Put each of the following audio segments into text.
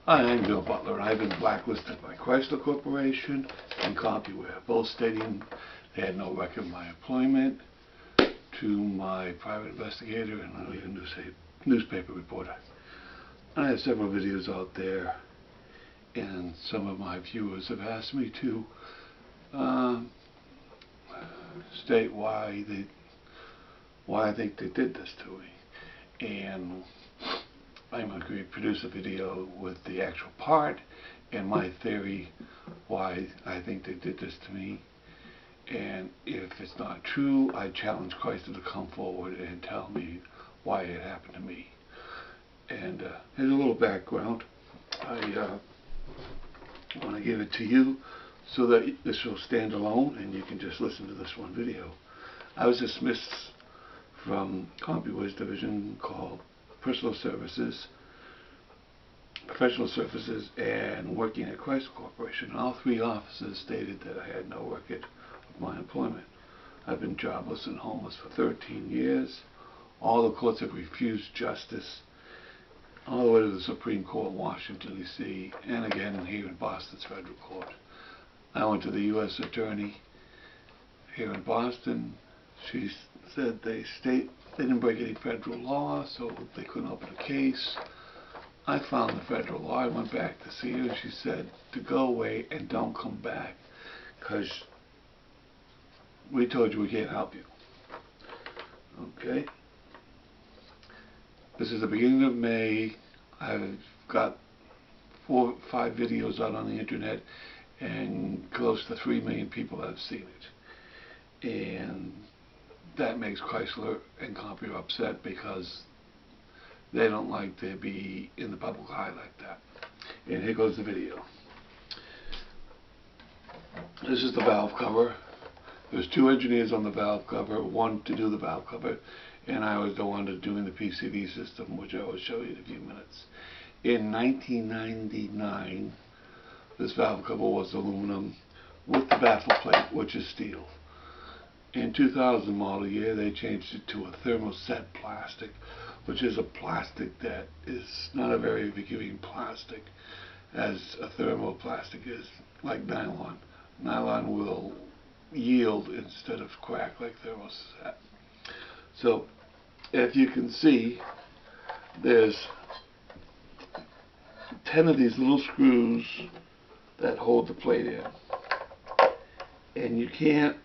Hi, I'm Bill Butler, and I've been blacklisted by Chrysler Corporation and CompuWare, both stating they had no record of my employment, to my private investigator and a newspaper reporter. I have several videos out there, and some of my viewers have asked me to state why I think they did this to me, and I'm going to reproduce a video with the actual part and my theory why I think they did this to me. And if it's not true, I challenge Chrysler to come forward and tell me why it happened to me. And here's a little background. I want to give it to you so that this will stand alone and you can just listen to this one video. I was dismissed from CompuWare's division called Personal Services, Professional Services, and working at Chrysler Corporation. All three offices stated that I had no record of my employment. I've been jobless and homeless for 13 years. All the courts have refused justice, all the way to the Supreme Court in Washington, D.C., and again here in Boston's federal court. I went to the U.S. Attorney here in Boston. She said they didn't break any federal law, so they couldn't open a case. I found the federal law. I went back to see her. She said to go away and don't come back because we told you we can't help you. Okay. This is the beginning of May. I've got 4 or 5 videos out on the internet, and close to 3 million people have seen it. And that makes Chrysler and CompuWare upset because they don't like to be in the public eye like that. And here goes the video. This is the valve cover. There's 2 engineers on the valve cover, one to do the valve cover, and I was the one doing the PCV system, which I will show you in a few minutes. In 1999, this valve cover was aluminum with the baffle plate, which is steel. In 2000 model year, they changed it to a thermoset plastic, which is a plastic that is not a very forgiving plastic, as a thermoplastic is, like nylon. Nylon will yield instead of crack like thermoset. So, if you can see, there's 10 of these little screws that hold the plate in, and you can't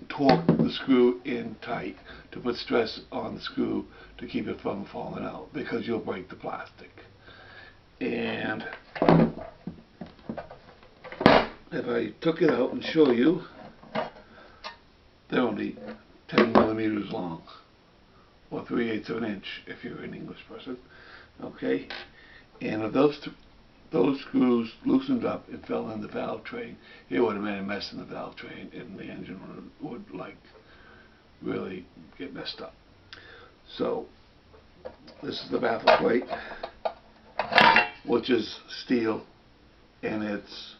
torque the screw in tight to put stress on the screw to keep it from falling out, because you'll break the plastic. And if I took it out and show you, they're only 10 millimeters long, or 3/8 of an inch if you're an English person. Okay, and if those screws loosened up and fell in the valve train, it would have made a mess in the valve train, and the engine would like really get messed up. So this is the baffle plate, which is steel, and it's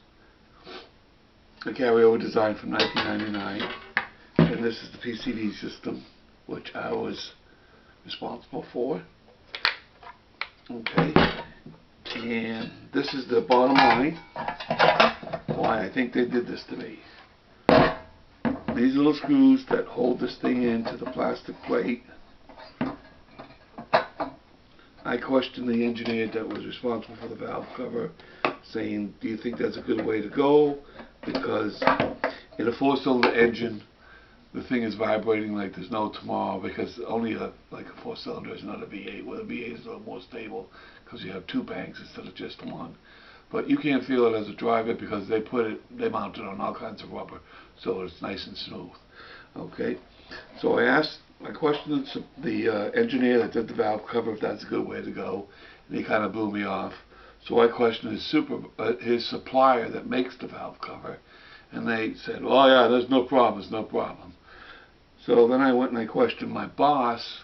a carryover design from 1999. And this is the PCV system, which I was responsible for. Okay. And this is the bottom line why I think they did this to me. These little screws that hold this thing into the plastic plate, I questioned the engineer that was responsible for the valve cover, saying, do you think that's a good way to go? Because in a 4-cylinder engine, the thing is vibrating like there's no tomorrow, because only like a 4-cylinder is not a V8, where the V8 is a little more stable because you have 2 banks instead of just 1. But you can't feel it as a driver because they mount it on all kinds of rubber, so it's nice and smooth. Okay, so I questioned the engineer that did the valve cover if that's a good way to go, and he kind of blew me off. So I questioned his supplier that makes the valve cover, and they said, oh yeah, there's no problem, it's no problem. So then I went and I questioned my boss,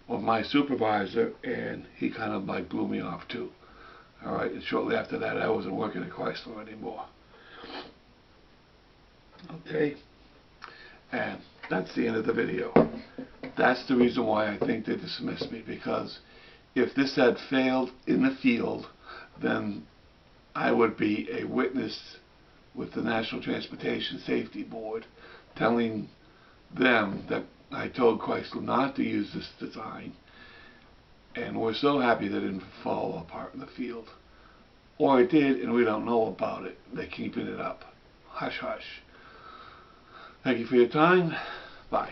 or my supervisor, and he kind of like blew me off too. Alright, and shortly after that I wasn't working at Chrysler anymore. Okay, and that's the end of the video. That's the reason why I think they dismissed me, because if this had failed in the field, then I would be a witness with the National Transportation Safety Board telling them that I told Chrysler not to use this design, and we're so happy that it didn't fall apart in the field. Or it did, and we don't know about it. They're keeping it up. Hush, hush. Thank you for your time. Bye.